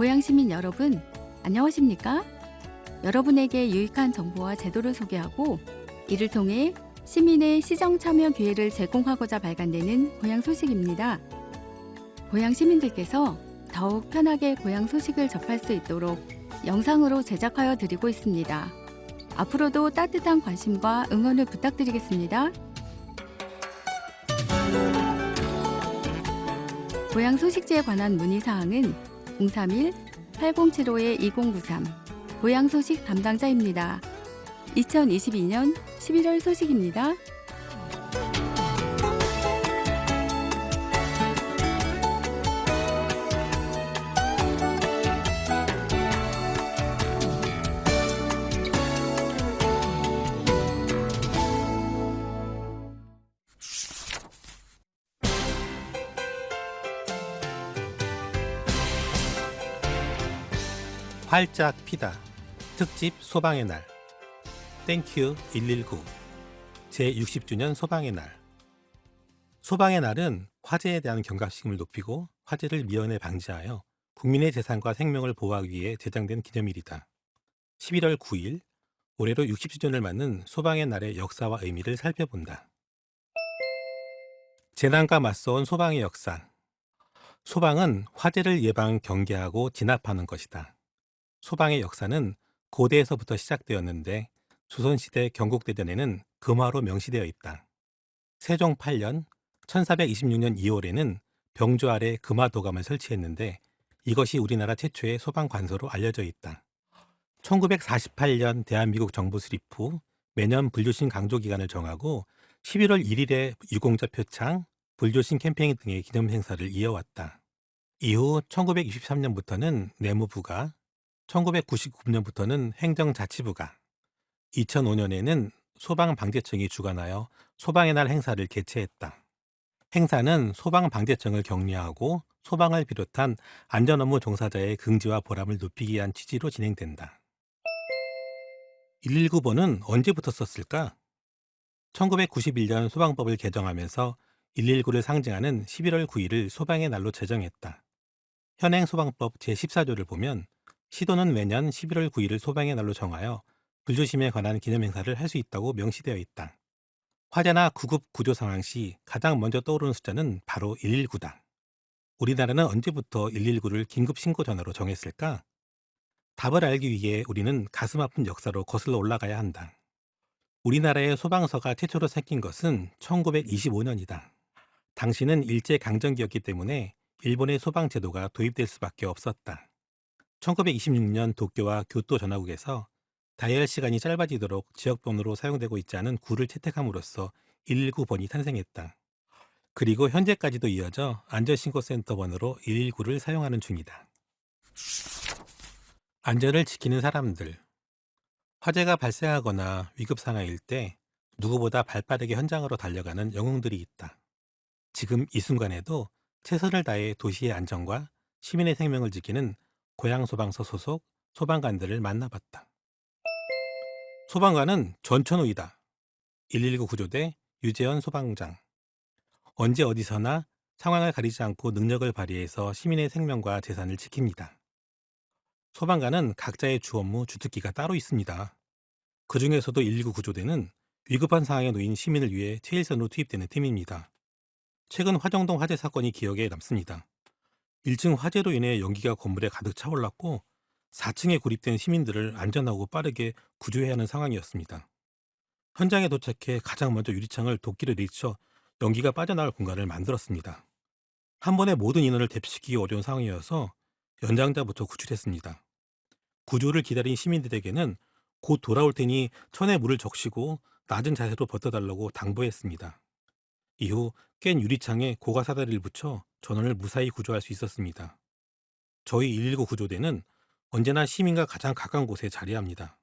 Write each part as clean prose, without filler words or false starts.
고향 시민 여러분, 안녕하십니까? 여러분에게 유익한 정보와 제도를 소개하고 이를 통해 시민의 시정 참여 기회를 제공하고자 발간되는 고향 소식입니다. 고향 시민들께서 더욱 편하게 고향 소식을 접할 수 있도록 영상으로 제작하여 드리고 있습니다. 앞으로도 따뜻한 관심과 응원을 부탁드리겠습니다. 고향 소식지에 관한 문의사항은 031-8075-2093 고향 소식 담당자입니다. 2022년 11월 소식입니다. 활짝 피다 특집 소방의 날 땡큐 119 제60주년 소방의 날. 소방의 날은 화재에 대한 경각심을 높이고 화재를 미연에 방지하여 국민의 재산과 생명을 보호하기 위해 제정된 기념일이다. 11월 9일 올해로 60주년을 맞는 소방의 날의 역사와 의미를 살펴본다. 재난과 맞서온 소방의 역사. 소방은 화재를 예방, 경계하고 진압하는 것이다. 소방의 역사는 고대에서부터 시작되었는데 조선시대 경국대전에는 금화로 명시되어 있다. 세종 8년 1426년 2월에는 병조 아래 금화도감을 설치했는데 이것이 우리나라 최초의 소방관서로 알려져 있다. 1948년 대한민국 정부 수립 후 매년 불조심 강조기간을 정하고 11월 1일에 유공자 표창, 불조심 캠페인 등의 기념 행사를 이어왔다. 이후 1923년부터는 내무부가, 1999년부터는 행정자치부가, 2005년에는 소방방재청이 주관하여 소방의 날 행사를 개최했다. 행사는 소방방재청을 격려하고 소방을 비롯한 안전업무 종사자의 긍지와 보람을 높이기 위한 취지로 진행된다. 119번은 언제부터 썼을까? 1991년 소방법을 개정하면서 119를 상징하는 11월 9일을 소방의 날로 제정했다. 현행 소방법 제14조를 보면 시도는 매년 11월 9일을 소방의 날로 정하여 불조심에 관한 기념행사를 할 수 있다고 명시되어 있다. 화재나 구급 구조 상황 시 가장 먼저 떠오르는 숫자는 바로 119다. 우리나라는 언제부터 119를 긴급 신고 전화로 정했을까? 답을 알기 위해 우리는 가슴 아픈 역사로 거슬러 올라가야 한다. 우리나라의 소방서가 최초로 생긴 것은 1925년이다. 당시는 일제강점기였기 때문에 일본의 소방제도가 도입될 수밖에 없었다. 1926년 도쿄와 교토 전화국에서 다이얼 시간이 짧아지도록 지역번호로 사용되고 있지 않은 구를 채택함으로써 119번이 탄생했다. 그리고 현재까지도 이어져 안전신고센터 번호로 119를 사용하는 중이다. 안전을 지키는 사람들. 화재가 발생하거나 위급 상황일 때 누구보다 발빠르게 현장으로 달려가는 영웅들이 있다. 지금 이 순간에도 최선을 다해 도시의 안전과 시민의 생명을 지키는 고향소방서 소속 소방관들을 만나봤다. 소방관은 전천후이다. 119 구조대 유재현 소방장. 언제 어디서나 상황을 가리지 않고 능력을 발휘해서 시민의 생명과 재산을 지킵니다. 소방관은 각자의 주 업무 주특기가 따로 있습니다. 그 중에서도 119 구조대는 위급한 상황에 놓인 시민을 위해 최일선으로 투입되는 팀입니다. 최근 화정동 화재 사건이 기억에 남습니다. 1층 화재로 인해 연기가 건물에 가득 차올랐고 4층에 고립된 시민들을 안전하고 빠르게 구조해야 하는 상황이었습니다. 현장에 도착해 가장 먼저 유리창을 도끼로 내리쳐 연기가 빠져나갈 공간을 만들었습니다. 한 번에 모든 인원을 대피시키기 어려운 상황이어서 연장자부터 구출했습니다. 구조를 기다린 시민들에게는 곧 돌아올 테니 천에 물을 적시고 낮은 자세로 버텨달라고 당부했습니다. 이후 깬 유리창에 고가 사다리를 붙여 전원을 무사히 구조할 수 있었습니다. 저희 119 구조대는 언제나 시민과 가장 가까운 곳에 자리합니다.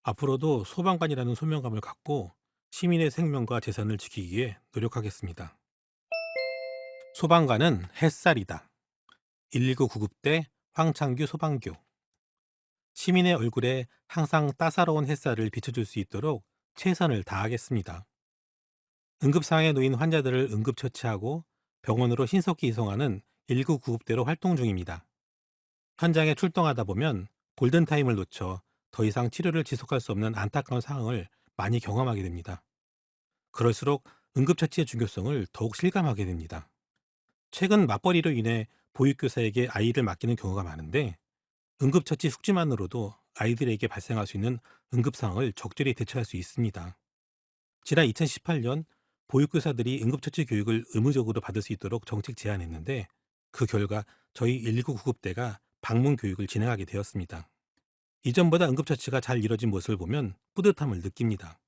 앞으로도 소방관이라는 소명감을 갖고 시민의 생명과 재산을 지키기 위해 노력하겠습니다. 소방관은 햇살이다. 119 구급대 황창규 소방교. 시민의 얼굴에 항상 따사로운 햇살을 비춰줄 수 있도록 최선을 다하겠습니다. 응급상황에 놓인 환자들을 응급처치하고 병원으로 신속히 이송하는 119 구급대로 활동 중입니다. 현장에 출동하다 보면 골든타임을 놓쳐 더 이상 치료를 지속할 수 없는 안타까운 상황을 많이 경험하게 됩니다. 그럴수록 응급처치의 중요성을 더욱 실감하게 됩니다. 최근 맞벌이로 인해 보육교사에게 아이를 맡기는 경우가 많은데 응급처치 숙지만으로도 아이들에게 발생할 수 있는 응급 상황을 적절히 대처할 수 있습니다. 지난 2018년 보육교사들이 응급처치 교육을 의무적으로 받을 수 있도록 정책 제안했는데 그 결과 저희 119 구급대가 방문 교육을 진행하게 되었습니다. 이전보다 응급처치가 잘 이뤄진 모습을 보면 뿌듯함을 느낍니다.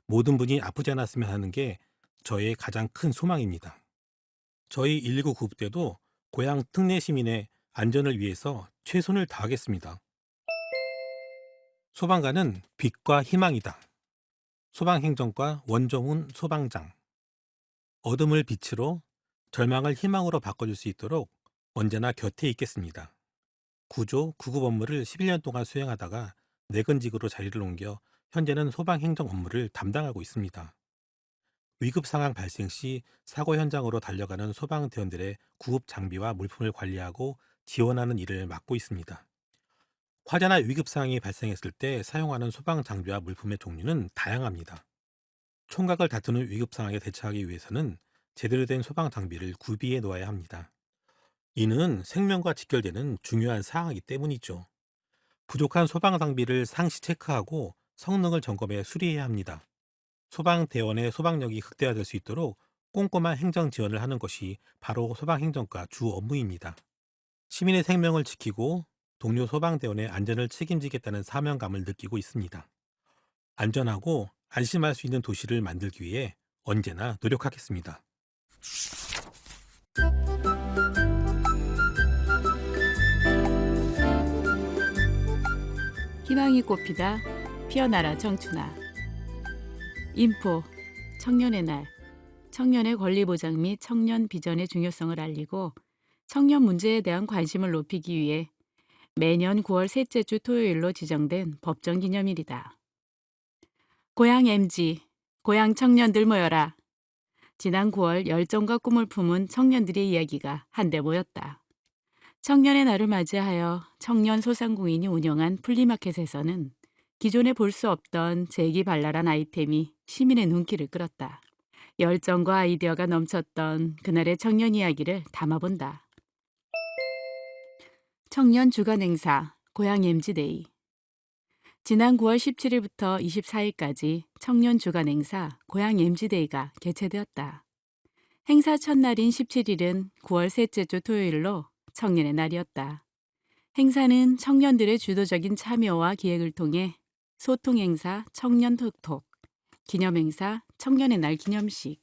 모든 분이 아프지 않았으면 하는 게 저의 가장 큰 소망입니다. 저희 119 구급대도 고향 특례 시민의 안전을 위해서 최선을 다하겠습니다. 소방관은 빛과 희망이다. 소방행정과 원정훈 소방장. 어둠을 빛으로, 절망을 희망으로 바꿔줄 수 있도록 언제나 곁에 있겠습니다. 구조, 구급 업무를 11년 동안 수행하다가 내근직으로 자리를 옮겨 현재는 소방행정 업무를 담당하고 있습니다. 위급 상황 발생 시 사고 현장으로 달려가는 소방대원들의 구급 장비와 물품을 관리하고 지원하는 일을 맡고 있습니다. 화재나 위급 상황이 발생했을 때 사용하는 소방 장비와 물품의 종류는 다양합니다. 총각을 다투는 위급 상황에 대처하기 위해서는 제대로 된 소방 장비를 구비해 놓아야 합니다. 이는 생명과 직결되는 중요한 사항이기 때문이죠. 부족한 소방 장비를 상시 체크하고 성능을 점검해 수리해야 합니다. 소방대원의 소방력이 극대화될 수 있도록 꼼꼼한 행정 지원을 하는 것이 바로 소방행정과 주 업무입니다. 시민의 생명을 지키고 동료 소방대원의 안전을 책임지겠다는 사명감을 느끼고 있습니다. 안전하고 안심할 수 있는 도시를 만들기 위해 언제나 노력하겠습니다. 희망이 꽃피다 피어나라 청춘아. 인포 청년의 날, 청년의 권리 보장 및 청년 비전의 중요성을 알리고 청년 문제에 대한 관심을 높이기 위해 매년 9월 셋째 주 토요일로 지정된 법정 기념일이다. 고향 MG, 고향 청년들 모여라. 지난 9월 열정과 꿈을 품은 청년들의 이야기가 한데 모였다. 청년의 날을 맞이하여 청년 소상공인이 운영한 플리마켓에서는 기존에 볼 수 없던 재기발랄한 아이템이 시민의 눈길을 끌었다. 열정과 아이디어가 넘쳤던 그날의 청년 이야기를 담아본다. 청년 주간 행사 고향 MG데이. 지난 9월 17일부터 24일까지 청년 주간 행사 고향 MG데이가 개최되었다. 행사 첫날인 17일은 9월 셋째 주 토요일로 청년의 날이었다. 행사는 청년들의 주도적인 참여와 기획을 통해 소통행사 청년 톡톡, 기념행사 청년의 날 기념식,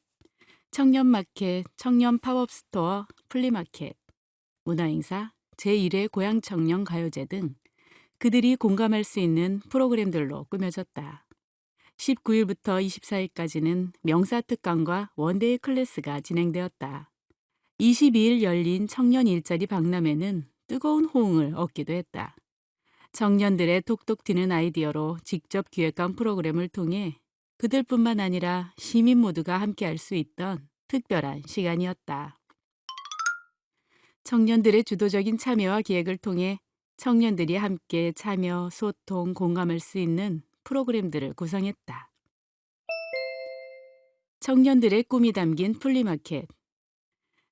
청년마켓, 청년 팝업스토어 플리마켓, 문화행사 제1회 고향청년 가요제 등 그들이 공감할 수 있는 프로그램들로 꾸며졌다. 19일부터 24일까지는 명사특강과 원데이 클래스가 진행되었다. 22일 열린 청년 일자리 박람회는 뜨거운 호응을 얻기도 했다. 청년들의 톡톡 튀는 아이디어로 직접 기획한 프로그램을 통해 그들뿐만 아니라 시민 모두가 함께할 수 있던 특별한 시간이었다. 청년들의 주도적인 참여와 기획을 통해 청년들이 함께 참여, 소통, 공감할 수 있는 프로그램들을 구성했다. 청년들의 꿈이 담긴 플리마켓.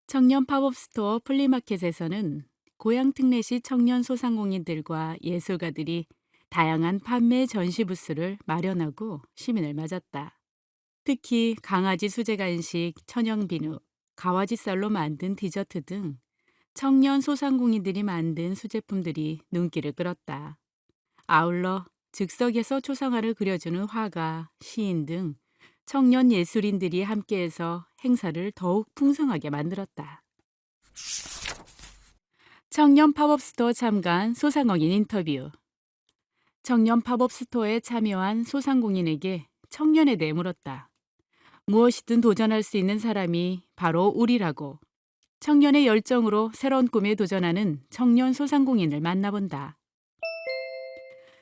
청년 팝업스토어 플리마켓에서는 고향 특례시 청년 소상공인들과 예술가들이 다양한 판매 전시 부스를 마련하고 시민을 맞았다. 특히 강아지 수제 간식, 천연 비누, 가와지 쌀로 만든 디저트 등 청년 소상공인들이 만든 수제품들이 눈길을 끌었다. 아울러 즉석에서 초상화를 그려주는 화가, 시인 등 청년 예술인들이 함께해서 행사를 더욱 풍성하게 만들었다. 청년 팝업스토어 참관 소상공인 인터뷰. 청년 팝업스토어에 참여한 소상공인에게 청년에 대해 물었다. 무엇이든 도전할 수 있는 사람이 바로 우리라고. 청년의 열정으로 새로운 꿈에 도전하는 청년 소상공인을 만나본다.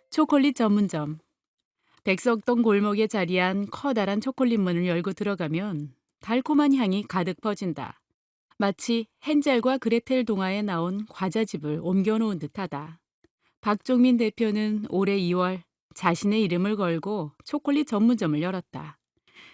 초콜릿 전문점. 백석동 골목에 자리한 커다란 초콜릿 문을 열고 들어가면 달콤한 향이 가득 퍼진다. 마치 헨젤과 그레텔 동화에 나온 과자집을 옮겨놓은 듯하다. 박종민 대표는 올해 2월 자신의 이름을 걸고 초콜릿 전문점을 열었다.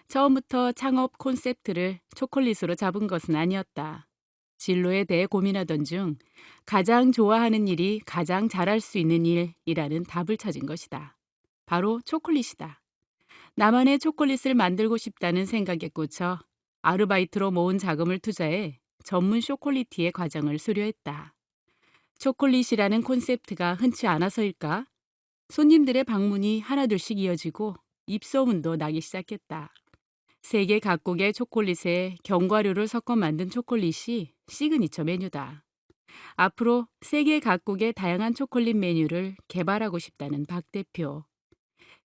처음부터 창업 콘셉트를 초콜릿으로 잡은 것은 아니었다. 진로에 대해 고민하던 중 가장 좋아하는 일이 가장 잘할 수 있는 일이라는 답을 찾은 것이다. 바로 초콜릿이다. 나만의 초콜릿을 만들고 싶다는 생각에 꽂혀 아르바이트로 모은 자금을 투자해 전문 쇼콜리티의 과정을 수료했다. 초콜릿이라는 콘셉트가 흔치 않아서일까? 손님들의 방문이 하나둘씩 이어지고 입소문도 나기 시작했다. 세계 각국의 초콜릿에 견과류를 섞어 만든 초콜릿이 시그니처 메뉴다. 앞으로 세계 각국의 다양한 초콜릿 메뉴를 개발하고 싶다는 박 대표.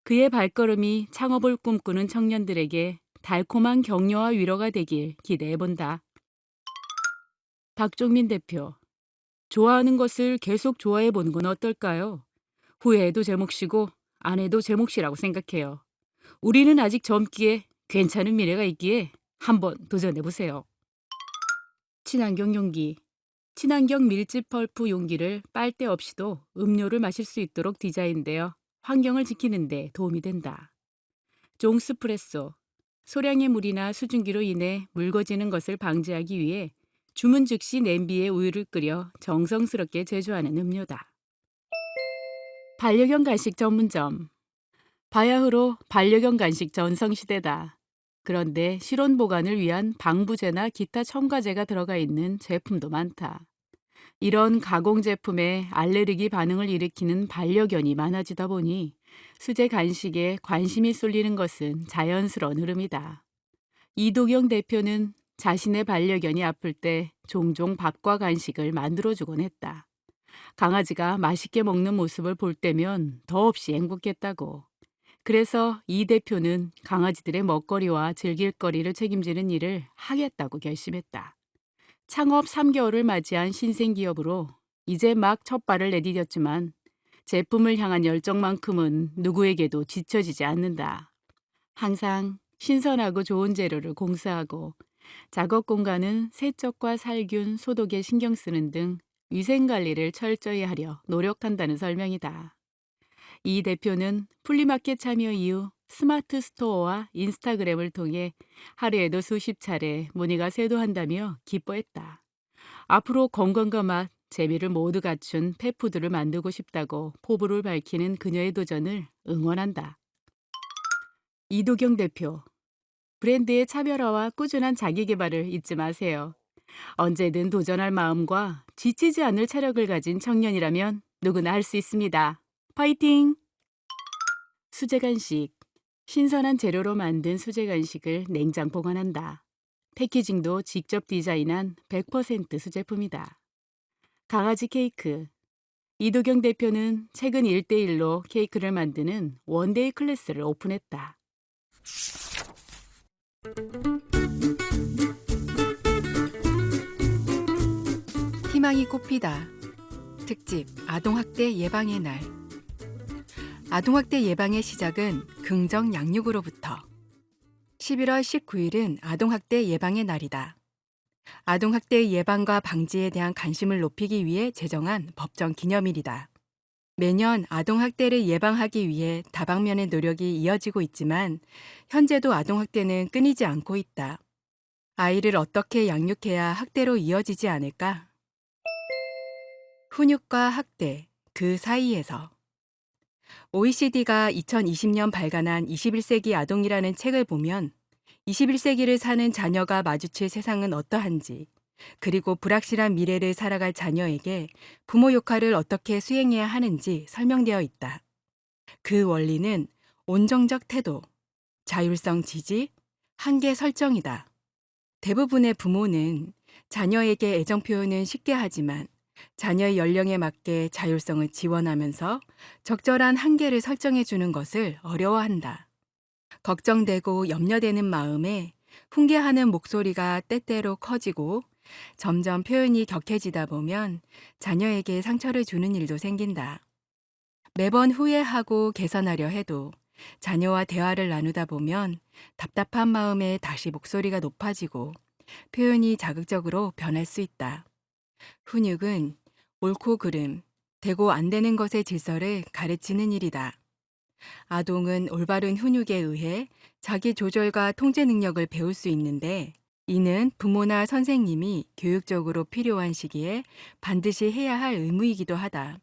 그의 발걸음이 창업을 꿈꾸는 청년들에게 달콤한 격려와 위로가 되길 기대해본다. 박종민 대표. 좋아하는 것을 계속 좋아해보는 건 어떨까요? 후회해도 제 몫이고 안 해도 제 몫이라고 생각해요. 우리는 아직 젊기에 괜찮은 미래가 있기에 한번 도전해보세요. 친환경 용기. 친환경 밀짚 펄프 용기를 빨대 없이도 음료를 마실 수 있도록 디자인되어 환경을 지키는 데 도움이 된다. 종스프레소. 소량의 물이나 수증기로 인해 묽어지는 것을 방지하기 위해 주문 즉시 냄비에 우유를 끓여 정성스럽게 제조하는 음료다. 반려견 간식 전문점. 바야흐로 반려견 간식 전성시대다. 그런데 실온 보관을 위한 방부제나 기타 첨가제가 들어가 있는 제품도 많다. 이런 가공 제품에 알레르기 반응을 일으키는 반려견이 많아지다 보니 수제 간식에 관심이 쏠리는 것은 자연스러운 흐름이다. 이도경 대표는 자신의 반려견이 아플 때 종종 밥과 간식을 만들어주곤 했다. 강아지가 맛있게 먹는 모습을 볼 때면 더없이 행복했다고. 그래서 이 대표는 강아지들의 먹거리와 즐길거리를 책임지는 일을 하겠다고 결심했다. 창업 3개월을 맞이한 신생기업으로 이제 막 첫 발을 내디뎠지만 제품을 향한 열정만큼은 누구에게도 지쳐지지 않는다. 항상 신선하고 좋은 재료를 공수하고 작업 공간은 세척과 살균, 소독에 신경 쓰는 등 위생관리를 철저히 하려 노력한다는 설명이다. 이 대표는 플리마켓 참여 이후 스마트 스토어와 인스타그램을 통해 하루에도 수십 차례 문의가 쇄도한다며 기뻐했다. 앞으로 건강과 맛, 재미를 모두 갖춘 펫푸드를 만들고 싶다고 포부를 밝히는 그녀의 도전을 응원한다. 이도경 대표. 브랜드의 차별화와 꾸준한 자기 개발을 잊지 마세요. 언제든 도전할 마음과 지치지 않을 체력을 가진 청년이라면 누구나 할 수 있습니다. 파이팅! 수제 간식. 신선한 재료로 만든 수제 간식을 냉장 보관한다. 패키징도 직접 디자인한 100% 수제품이다. 강아지 케이크. 이도경 대표는 최근 1대1로 케이크를 만드는 원데이 클래스를 오픈했다. 희망이 꽃피다. 특집 아동학대 예방의 날. 아동학대 예방의 시작은 긍정 양육으로부터. 11월 19일은 아동학대 예방의 날이다. 아동학대 예방과 방지에 대한 관심을 높이기 위해 제정한 법정 기념일이다. 매년 아동학대를 예방하기 위해 다방면의 노력이 이어지고 있지만 현재도 아동학대는 끊이지 않고 있다. 아이를 어떻게 양육해야 학대로 이어지지 않을까? 훈육과 학대, 그 사이에서. OECD가 2020년 발간한 21세기 아동이라는 책을 보면 21세기를 사는 자녀가 마주칠 세상은 어떠한지, 그리고 불확실한 미래를 살아갈 자녀에게 부모 역할을 어떻게 수행해야 하는지 설명되어 있다. 그 원리는 온정적 태도, 자율성 지지, 한계 설정이다. 대부분의 부모는 자녀에게 애정 표현은 쉽게 하지만 자녀의 연령에 맞게 자율성을 지원하면서 적절한 한계를 설정해 주는 것을 어려워한다. 걱정되고 염려되는 마음에 훈계하는 목소리가 때때로 커지고 점점 표현이 격해지다 보면 자녀에게 상처를 주는 일도 생긴다. 매번 후회하고 개선하려 해도 자녀와 대화를 나누다 보면 답답한 마음에 다시 목소리가 높아지고 표현이 자극적으로 변할 수 있다. 훈육은 옳고 그름, 되고 안 되는 것의 질서를 가르치는 일이다. 아동은 올바른 훈육에 의해 자기 조절과 통제 능력을 배울 수 있는데, 이는 부모나 선생님이 교육적으로 필요한 시기에 반드시 해야 할 의무이기도 하다.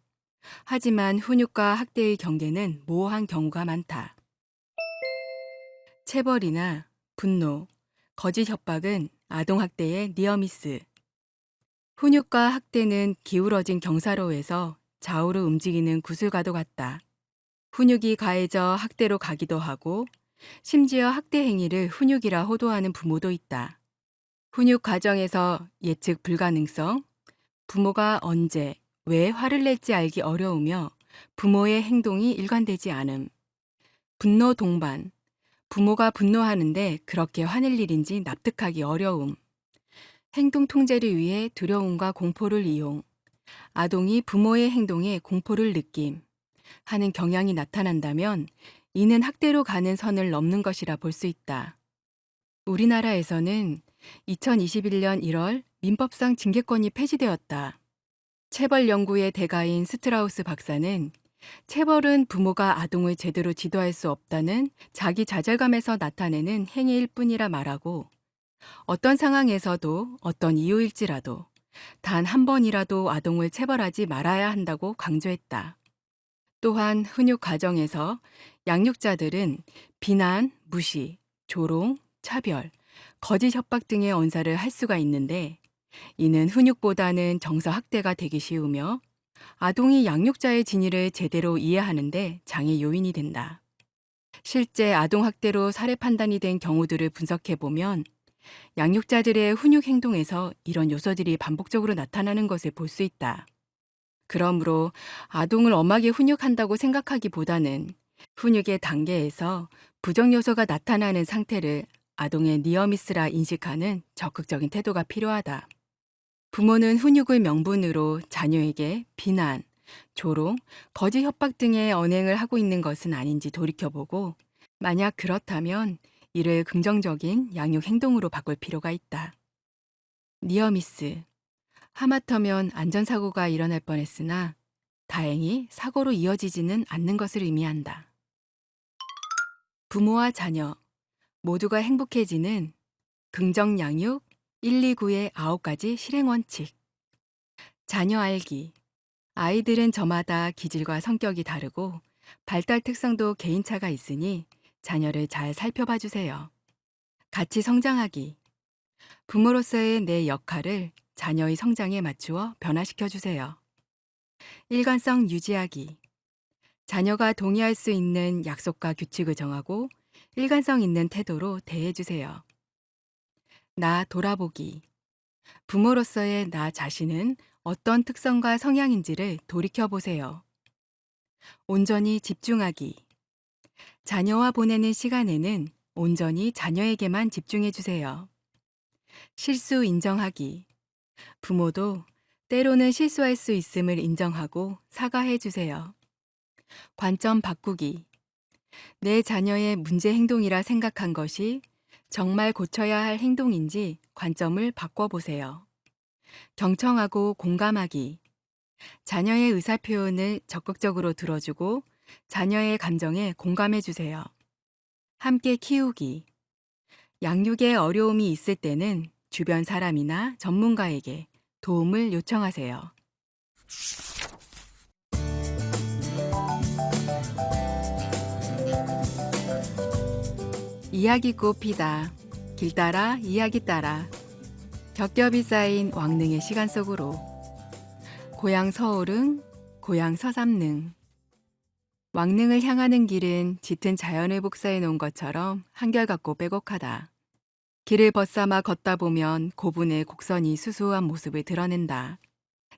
하지만 훈육과 학대의 경계는 모호한 경우가 많다. 체벌이나 분노, 거짓 협박은 아동학대의 니어미스. 훈육과 학대는 기울어진 경사로에서 좌우로 움직이는 구슬과도 같다. 훈육이 가해져 학대로 가기도 하고, 심지어 학대 행위를 훈육이라 호도하는 부모도 있다. 훈육 과정에서 예측 불가능성, 부모가 언제, 왜 화를 낼지 알기 어려우며 부모의 행동이 일관되지 않음, 분노 동반, 부모가 분노하는데 그렇게 화낼 일인지 납득하기 어려움, 행동 통제를 위해 두려움과 공포를 이용, 아동이 부모의 행동에 공포를 느낌 하는 경향이 나타난다면 이는 학대로 가는 선을 넘는 것이라 볼 수 있다. 우리나라에서는 2021년 1월 민법상 징계권이 폐지되었다. 체벌 연구의 대가인 스트라우스 박사는 체벌은 부모가 아동을 제대로 지도할 수 없다는 자기 좌절감에서 나타내는 행위일 뿐이라 말하고, 어떤 상황에서도 어떤 이유일지라도 단 한 번이라도 아동을 체벌하지 말아야 한다고 강조했다. 또한 훈육 과정에서 양육자들은 비난, 무시, 조롱, 차별, 거짓 협박 등의 언사를 할 수가 있는데, 이는 훈육보다는 정서 학대가 되기 쉬우며 아동이 양육자의 진위를 제대로 이해하는데 장애 요인이 된다. 실제 아동 학대로 살해 판단이 된 경우들을 분석해 보면 양육자들의 훈육 행동에서 이런 요소들이 반복적으로 나타나는 것을 볼 수 있다. 그러므로 아동을 엄하게 훈육한다고 생각하기보다는 훈육의 단계에서 부정 요소가 나타나는 상태를 아동의 니어미스라 인식하는 적극적인 태도가 필요하다. 부모는 훈육을 명분으로 자녀에게 비난, 조롱, 거짓 협박 등의 언행을 하고 있는 것은 아닌지 돌이켜보고, 만약 그렇다면 이를 긍정적인 양육 행동으로 바꿀 필요가 있다. 니어미스. 하마터면 안전사고가 일어날 뻔했으나 다행히 사고로 이어지지는 않는 것을 의미한다. 부모와 자녀 모두가 행복해지는 긍정 양육 129의 9가지 실행 원칙. 자녀 알기. 아이들은 저마다 기질과 성격이 다르고 발달 특성도 개인차가 있으니 자녀를 잘 살펴봐 주세요. 같이 성장하기. 부모로서의 내 역할을 자녀의 성장에 맞추어 변화시켜 주세요. 일관성 유지하기. 자녀가 동의할 수 있는 약속과 규칙을 정하고 일관성 있는 태도로 대해 주세요. 나 돌아보기. 부모로서의 나 자신은 어떤 특성과 성향인지를 돌이켜 보세요. 온전히 집중하기. 자녀와 보내는 시간에는 온전히 자녀에게만 집중해 주세요. 실수 인정하기. 부모도 때로는 실수할 수 있음을 인정하고 사과해 주세요. 관점 바꾸기. 내 자녀의 문제 행동이라 생각한 것이 정말 고쳐야 할 행동인지 관점을 바꿔보세요. 경청하고 공감하기. 자녀의 의사표현을 적극적으로 들어주고 자녀의 감정에 공감해 주세요. 함께 키우기. 양육에 어려움이 있을 때는 주변 사람이나 전문가에게 도움을 요청하세요. 이야기꽃 피다. 길 따라 이야기 따라. 겹겹이 쌓인 왕릉의 시간 속으로. 고향 서오릉, 고향 서삼릉. 왕릉을 향하는 길은 짙은 자연을 복사해 놓은 것처럼 한결같고 빼곡하다. 길을 벗삼아 걷다 보면 고분의 곡선이 수수한 모습을 드러낸다.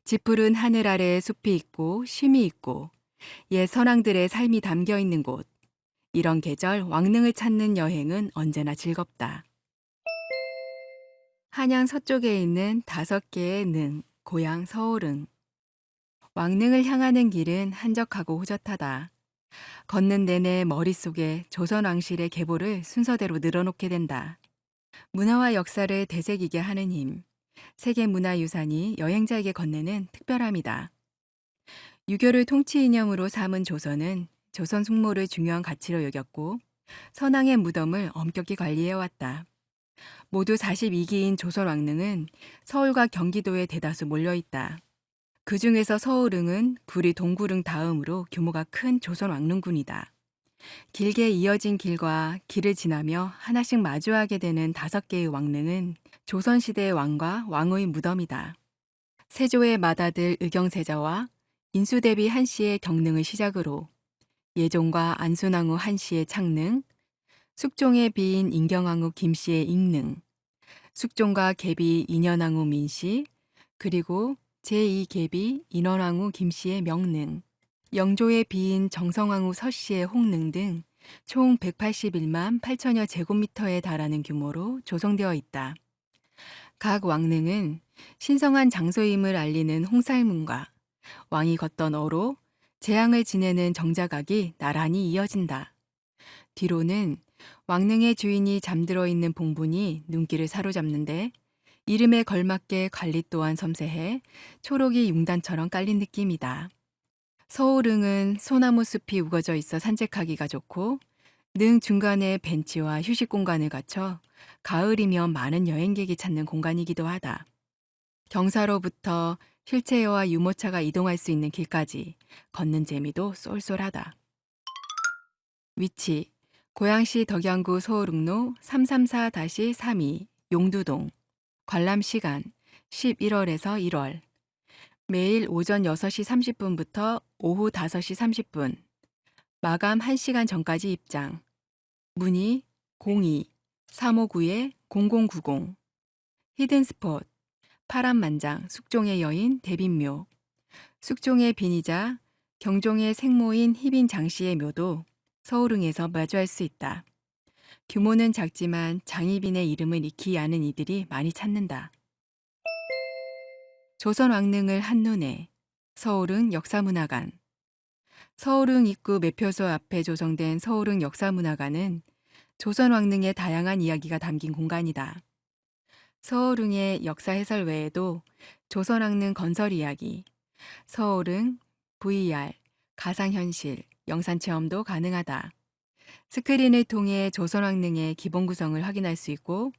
짙푸른 하늘 아래에 숲이 있고 쉼이 있고 옛 선왕들의 삶이 담겨 있는 곳. 이런 계절 왕릉을 찾는 여행은 언제나 즐겁다. 한양 서쪽에 있는 5개의 능, 고향 서오릉. 왕릉을 향하는 길은 한적하고 호젓하다. 걷는 내내 머릿속에 조선 왕실의 계보를 순서대로 늘어놓게 된다. 문화와 역사를 되새기게 하는 힘. 세계문화유산이 여행자에게 건네는 특별함이다. 유교를 통치 이념으로 삼은 조선은 조선 숙모를 중요한 가치로 여겼고 선왕의 무덤을 엄격히 관리해왔다. 모두 42기인 조선 왕릉은 서울과 경기도에 대다수 몰려있다. 그 중에서 서울릉은 구리 동구릉 다음으로 규모가 큰 조선 왕릉군이다. 길게 이어진 길과 길을 지나며 하나씩 마주하게 되는 5개의 왕릉은 조선시대의 왕과 왕의 무덤이다. 세조의 맏아들 의경세자와 인수대비 한씨의 경릉을 시작으로 예종과 안순왕후 한씨의 창릉, 숙종의 비인 인경왕후 김씨의 익릉, 숙종과 계비 인현왕후 민씨, 그리고 제2계비 인원왕후 김씨의 명릉, 영조의 비인 정성왕후 서씨의 홍릉 등 총 181만 8천여 제곱미터에 달하는 규모로 조성되어 있다. 각 왕릉은 신성한 장소임을 알리는 홍살문과 왕이 걷던 어로, 재앙을 지내는 정자각이 나란히 이어진다. 뒤로는 왕릉의 주인이 잠들어 있는 봉분이 눈길을 사로잡는데 이름에 걸맞게 관리 또한 섬세해 초록이 융단처럼 깔린 느낌이다. 서울릉은 소나무 숲이 우거져 있어 산책하기가 좋고 능 중간에 벤치와 휴식 공간을 갖춰 가을이면 많은 여행객이 찾는 공간이기도 하다. 경사로부터 휠체어와 유모차가 이동할 수 있는 길까지 걷는 재미도 쏠쏠하다. 위치: 고양시 덕양구 서울릉로 334-32 용두동. 관람 시간 11월에서 1월. 매일 오전 6시 30분부터 오후 5시 30분. 마감 1시간 전까지 입장. 문의 02-359-0090. 히든스폿 파란만장 숙종의 여인 대빈묘. 숙종의 빈이자 경종의 생모인 희빈 장씨의 묘도 서울릉에서 마주할 수 있다. 규모는 작지만 장희빈의 이름을 익히 아는 이들이 많이 찾는다. 조선 왕릉을 한눈에. 서울릉 역사문화관. 서울릉 입구 매표소 앞에 조성된 서울릉 역사문화관은 조선 왕릉의 다양한 이야기가 담긴 공간이다. 서울릉의 역사 해설 외에도 조선 왕릉 건설 이야기, 서울릉, VR, 가상현실, 영상 체험도 가능하다. 스크린을 통해 조선 왕릉의 기본 구성을 확인할 수 있고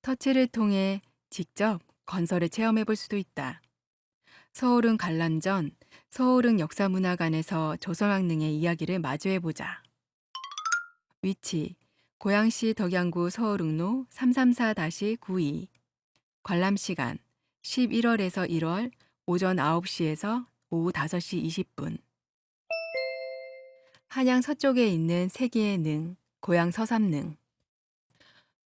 터치를 통해 직접 건설을 체험해 볼 수도 있다. 서울릉 관람 전 서울릉 역사문화관에서 조선 왕릉의 이야기를 마주해 보자. 위치: 고양시 덕양구 서울릉로 334-92. 관람 시간 11월에서 1월 오전 9시에서 오후 5시 20분. 한양 서쪽에 있는 세기의 능, 고양 서삼릉.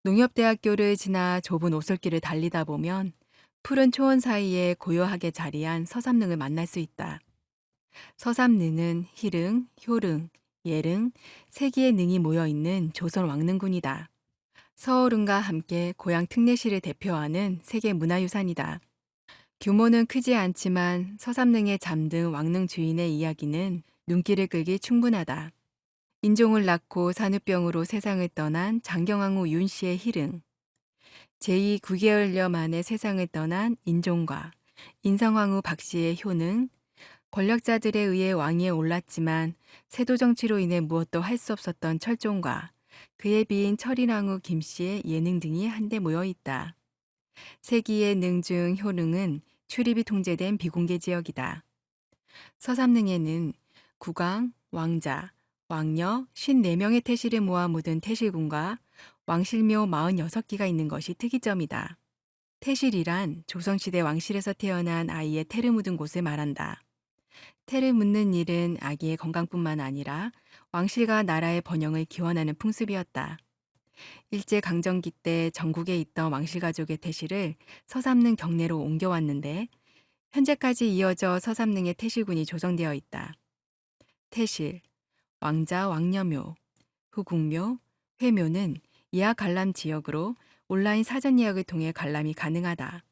농협대학교를 지나 좁은 오솔길을 달리다 보면 푸른 초원 사이에 고요하게 자리한 서삼릉을 만날 수 있다. 서삼릉은 희릉, 효릉, 예릉, 세기의 능이 모여있는 조선 왕릉군이다. 서울릉과 함께 고향 특례시를 대표하는 세계문화유산이다. 규모는 크지 않지만 서삼릉에 잠든 왕릉 주인의 이야기는 눈길을 끌기 충분하다. 인종을 낳고 산후병으로 세상을 떠난 장경왕후 윤씨의 희릉, 제2 9개월여 만에 세상을 떠난 인종과 인성왕후 박씨의 효능, 권력자들에 의해 왕위에 올랐지만 세도 정치로 인해 무엇도 할 수 없었던 철종과 그의 비인 철인왕후 김씨의 예능 등이 한데 모여 있다. 세기의 능 중 효능은 출입이 통제된 비공개 지역이다. 서삼릉에는 국왕, 왕자, 왕녀 54명의 태실을 모아 묻은 태실궁과 왕실묘 46기가 있는 것이 특이점이다. 태실이란 조선시대 왕실에서 태어난 아이의 태를 묻은 곳을 말한다. 태를 묻는 일은 아기의 건강뿐만 아니라 왕실과 나라의 번영을 기원하는 풍습이었다. 일제강점기 때 전국에 있던 왕실 가족의 태실을 서삼릉 경내로 옮겨왔는데 현재까지 이어져 서삼릉의 태실군이 조성되어 있다. 태실, 왕자 왕녀묘, 후궁묘, 회묘는 예약 관람 지역으로 온라인 사전 예약을 통해 관람이 가능하다.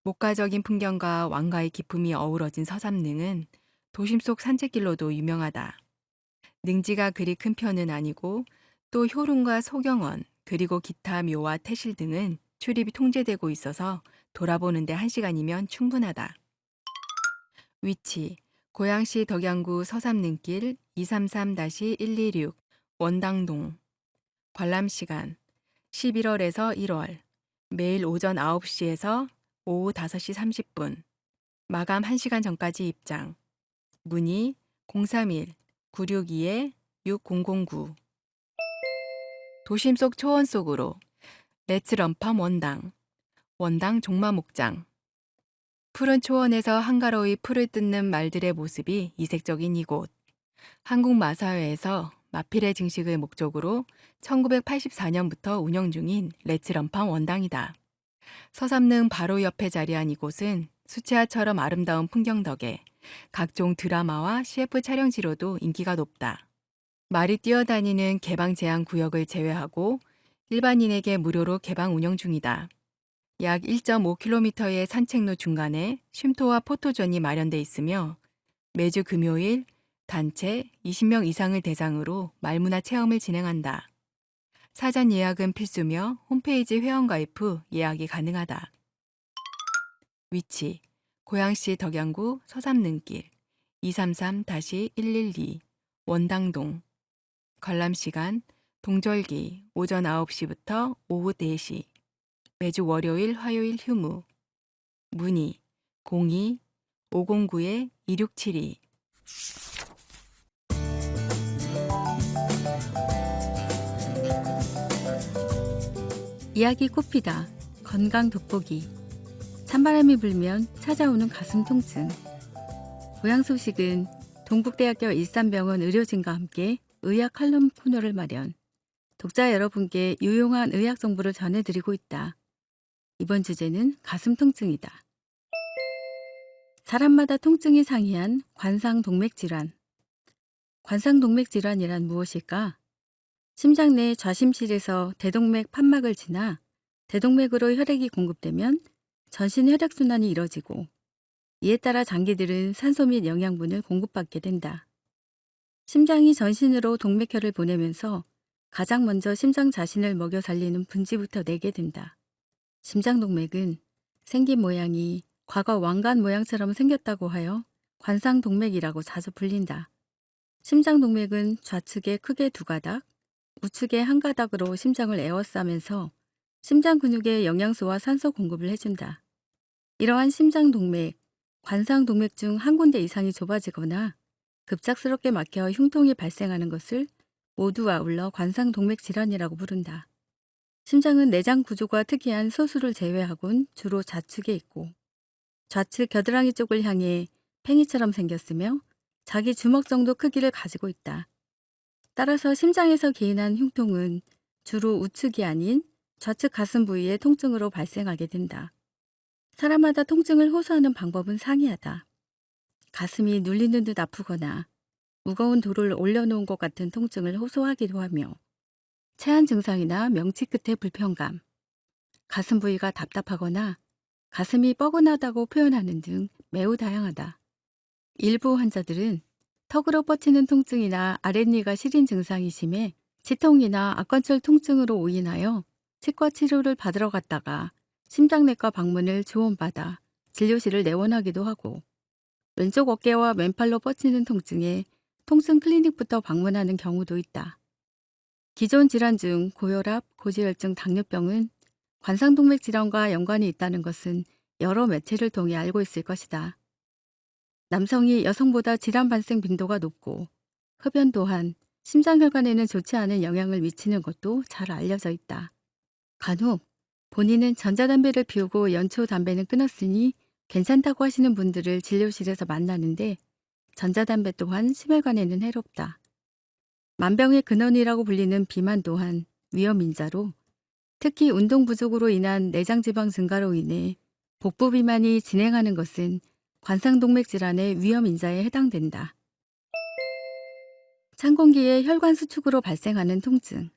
목가적인 풍경과 왕가의 기품이 어우러진 서삼릉은 도심 속 산책길로도 유명하다. 능지가 그리 큰 편은 아니고 또 효릉과 소경원 그리고 기타 묘와 태실 등은 출입이 통제되고 있어서 돌아보는데 1시간이면 충분하다. 위치: 고양시 덕양구 서삼릉길 233-126 원당동. 관람 시간: 11월에서 1월, 매일 오전 9시에서 오후 5시 30분. 마감 1시간 전까지 입장. 문의 031-962-6009. 도심 속 초원 속으로 렛츠 런팜 원당. 원당 종마목장. 푸른 초원에서 한가로이 풀을 뜯는 말들의 모습이 이색적인 이곳. 한국 마사회에서 마필의 증식을 목적으로 1984년부터 운영 중인 렛츠 런팜 원당이다. 서삼릉 바로 옆에 자리한 이곳은 수채화처럼 아름다운 풍경 덕에 각종 드라마와 CF 촬영지로도 인기가 높다. 말이 뛰어다니는 개방 제한 구역을 제외하고 일반인에게 무료로 개방 운영 중이다. 약 1.5km의 산책로 중간에 쉼터와 포토존이 마련돼 있으며 매주 금요일 단체 20명 이상을 대상으로 말문화 체험을 진행한다. 사전 예약은 필수며 홈페이지 회원가입 후 예약이 가능하다. 위치: 고양시 덕양구 서삼릉길 233-112 원당동. 관람 시간: 동절기 오전 9시부터 오후 4시. 매주 월요일, 화요일 휴무. 문의 02-509-2672. 이야기 꽃피다. 건강 돋보기. 찬바람이 불면 찾아오는 가슴 통증. 고향 소식은 동국대학교 일산병원 의료진과 함께 의학 칼럼 코너를 마련. 독자 여러분께 유용한 의학 정보를 전해드리고 있다. 이번 주제는 가슴 통증이다. 사람마다 통증이 상이한 관상동맥질환. 관상동맥질환이란 무엇일까? 심장 내 좌심실에서 대동맥 판막을 지나 대동맥으로 혈액이 공급되면 전신 혈액순환이 이뤄지고 이에 따라 장기들은 산소 및 영양분을 공급받게 된다. 심장이 전신으로 동맥혈을 보내면서 가장 먼저 심장 자신을 먹여 살리는 분지부터 내게 된다. 심장동맥은 생긴 모양이 과거 왕관 모양처럼 생겼다고 하여 관상동맥이라고 자주 불린다. 심장동맥은 좌측에 크게 두 가닥, 우측에 한 가닥으로 심장을 에워싸면서 심장 근육에 영양소와 산소 공급을 해준다. 이러한 심장동맥, 관상동맥 중 한 군데 이상이 좁아지거나 급작스럽게 막혀 흉통이 발생하는 것을 모두 아울러 관상동맥 질환이라고 부른다. 심장은 내장 구조가 특이한 소수를 제외하곤 주로 좌측에 있고 좌측 겨드랑이 쪽을 향해 팽이처럼 생겼으며 자기 주먹 정도 크기를 가지고 있다. 따라서 심장에서 기인한 흉통은 주로 우측이 아닌 좌측 가슴 부위의 통증으로 발생하게 된다. 사람마다 통증을 호소하는 방법은 상이하다. 가슴이 눌리는 듯 아프거나 무거운 돌을 올려놓은 것 같은 통증을 호소하기도 하며 체한 증상이나 명치 끝의 불편감, 가슴 부위가 답답하거나 가슴이 뻐근하다고 표현하는 등 매우 다양하다. 일부 환자들은 턱으로 뻗치는 통증이나 아랫니가 시린 증상이 심해 치통이나 악관절 통증으로 오인하여 치과 치료를 받으러 갔다가 심장내과 방문을 조언받아 진료실을 내원하기도 하고 왼쪽 어깨와 맨팔로 뻗치는 통증에 통증 클리닉부터 방문하는 경우도 있다. 기존 질환 중 고혈압, 고지혈증, 당뇨병은 관상동맥 질환과 연관이 있다는 것은 여러 매체를 통해 알고 있을 것이다. 남성이 여성보다 질환 발생 빈도가 높고 흡연 또한 심장혈관에는 좋지 않은 영향을 미치는 것도 잘 알려져 있다. 간혹 본인은 전자담배를 피우고 연초 담배는 끊었으니 괜찮다고 하시는 분들을 진료실에서 만나는데 전자담배 또한 심혈관에는 해롭다. 만병의 근원이라고 불리는 비만 또한 위험인자로 특히 운동 부족으로 인한 내장지방 증가로 인해 복부 비만이 진행하는 것은 관상동맥 질환의 위험인자에 해당된다. 찬 공기의 혈관 수축으로 발생하는 통증.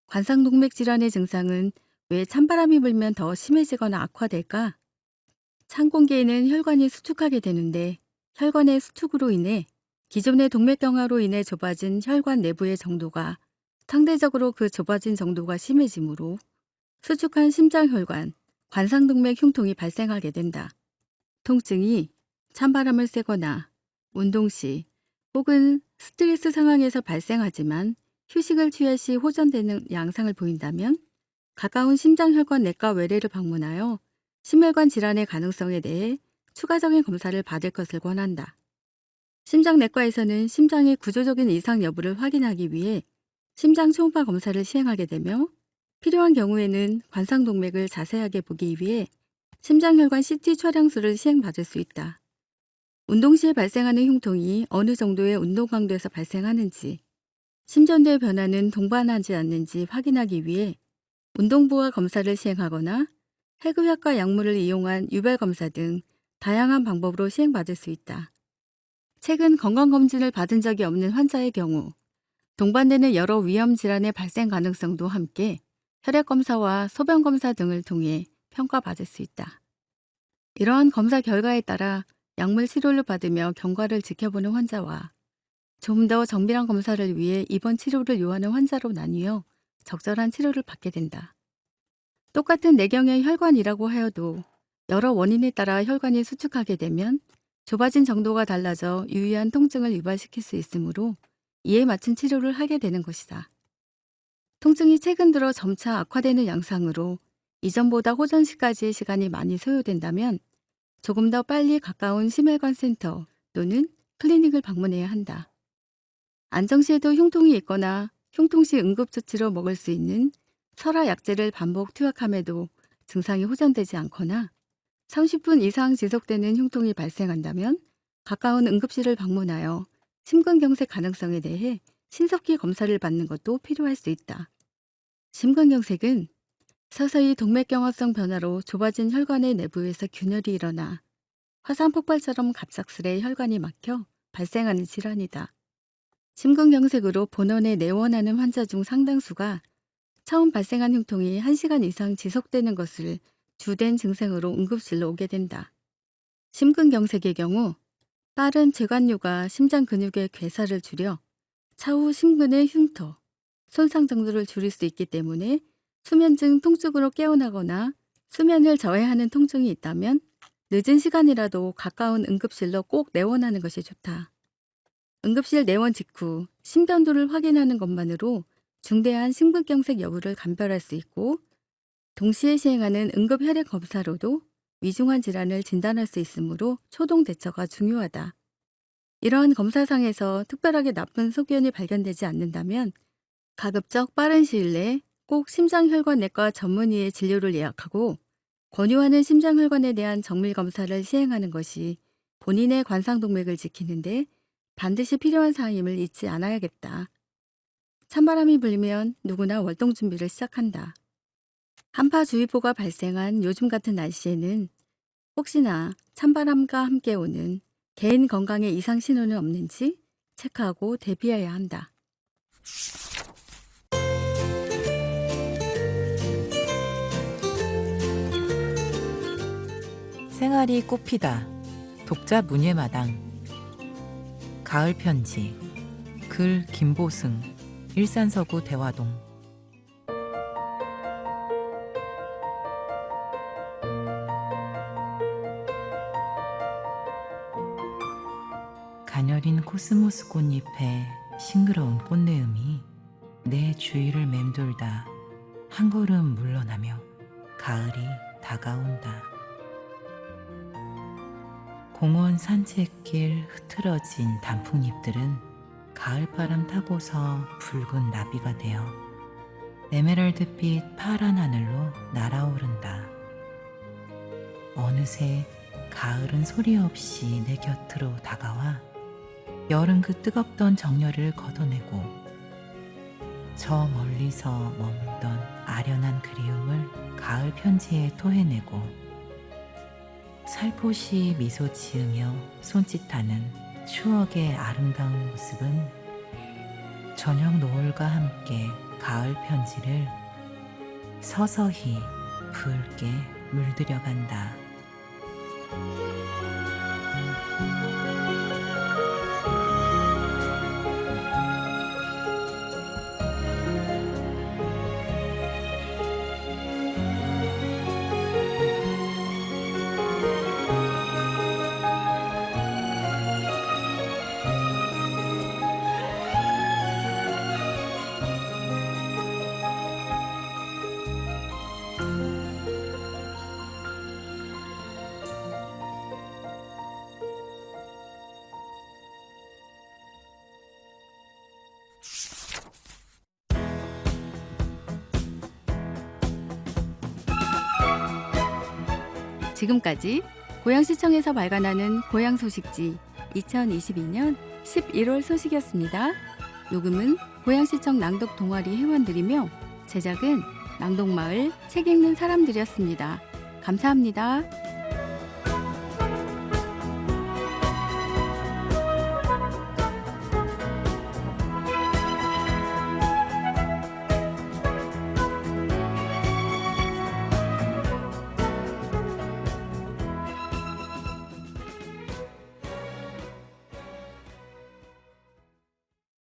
관상동맥 질환의 증상은 왜 찬바람이 불면 더 심해지거나 악화될까? 찬 공기에는 혈관이 수축하게 되는데 혈관의 수축으로 인해 기존의 동맥경화로 인해 좁아진 혈관 내부의 정도가 상대적으로 그 좁아진 정도가 심해지므로 수축한 심장혈관, 관상동맥 흉통이 발생하게 된다. 통증이 찬바람을 쐬거나 운동 시 혹은 스트레스 상황에서 발생하지만 휴식을 취할 시 호전되는 양상을 보인다면 가까운 심장혈관 내과 외래를 방문하여 심혈관 질환의 가능성에 대해 추가적인 검사를 받을 것을 권한다. 심장내과에서는 심장의 구조적인 이상 여부를 확인하기 위해 심장 초음파 검사를 시행하게 되며 필요한 경우에는 관상동맥을 자세하게 보기 위해 심장혈관 CT 촬영술을 시행받을 수 있다. 운동 시에 발생하는 흉통이 어느 정도의 운동 강도에서 발생하는지, 심전도의 변화는 동반하지 않는지 확인하기 위해 운동부하 검사를 시행하거나 해구약과 약물을 이용한 유별검사 등 다양한 방법으로 시행받을 수 있다. 최근 건강검진을 받은 적이 없는 환자의 경우 동반되는 여러 위험 질환의 발생 가능성도 함께 혈액검사와 소변검사 등을 통해 평가받을 수 있다. 이러한 검사 결과에 따라 약물 치료를 받으며 경과를 지켜보는 환자와 좀 더 정밀한 검사를 위해 입원 치료를 요하는 환자로 나뉘어 적절한 치료를 받게 된다. 똑같은 내경의 혈관이라고 하여도 여러 원인에 따라 혈관이 수축하게 되면 좁아진 정도가 달라져 유의한 통증을 유발시킬 수 있으므로 이에 맞춘 치료를 하게 되는 것이다. 통증이 최근 들어 점차 악화되는 양상으로 이전보다 호전 시까지의 시간이 많이 소요된다면 조금 더 빨리 가까운 심혈관 센터 또는 클리닉을 방문해야 한다. 안정시에도 흉통이 있거나 흉통시 응급조치로 먹을 수 있는 설화 약제를 반복 투약함에도 증상이 호전되지 않거나 30분 이상 지속되는 흉통이 발생한다면 가까운 응급실을 방문하여 심근경색 가능성에 대해 신속히 검사를 받는 것도 필요할 수 있다. 심근경색은 서서히 동맥경화성 변화로 좁아진 혈관의 내부에서 균열이 일어나 화산 폭발처럼 갑작스레 혈관이 막혀 발생하는 질환이다. 심근경색으로 본원에 내원하는 환자 중 상당수가 처음 발생한 흉통이 1시간 이상 지속되는 것을 주된 증상으로 응급실로 오게 된다. 심근경색의 경우 빠른 뇌관류가 심장 근육의 괴사를 줄여 차후 심근의 흉터, 손상 정도를 줄일 수 있기 때문에 수면 중 통증으로 깨어나거나 수면을 저해하는 통증이 있다면 늦은 시간이라도 가까운 응급실로 꼭 내원하는 것이 좋다. 응급실 내원 직후 심전도를 확인하는 것만으로 중대한 심근경색 여부를 감별할 수 있고 동시에 시행하는 응급 혈액 검사로도 위중한 질환을 진단할 수 있으므로 초동 대처가 중요하다. 이러한 검사상에서 특별하게 나쁜 소견이 발견되지 않는다면 가급적 빠른 시일 내에 꼭 심장혈관내과 전문의의 진료를 예약하고 권유하는 심장혈관에 대한 정밀 검사를 시행하는 것이 본인의 관상동맥을 지키는데 반드시 필요한 사항임을 잊지 않아야겠다. 찬바람이 불면 누구나 월동 준비를 시작한다. 한파주의보가 발생한 요즘 같은 날씨에는 혹시나 찬바람과 함께 오는 개인 건강에 이상 신호는 없는지 체크하고 대비해야 한다. 생활이 꽃피다. 독자 문예마당. 가을 편지. 글 김보승. 일산서구 대화동. 가녀린 코스모스 꽃잎에 싱그러운 꽃내음이 내 주위를 맴돌다 한 걸음 물러나며 가을이 다가온다. 공원 산책길 흐트러진 단풍잎들은 가을바람 타고서 붉은 나비가 되어 에메랄드빛 파란 하늘로 날아오른다. 어느새 가을은 소리 없이 내 곁으로 다가와 여름 그 뜨겁던 정열을 걷어내고 저 멀리서 머물던 아련한 그리움을 가을 편지에 토해내고 살포시 미소 지으며 손짓하는 추억의 아름다운 모습은 저녁 노을과 함께 가을 편지를 서서히 붉게 물들여간다. 지금까지 고양시청에서 발간하는 고양 소식지 2022년 11월 소식이었습니다. 녹음은 고양시청 낭독 동아리 회원들이며 제작은 낭독마을 책 읽는 사람들이었습니다. 감사합니다.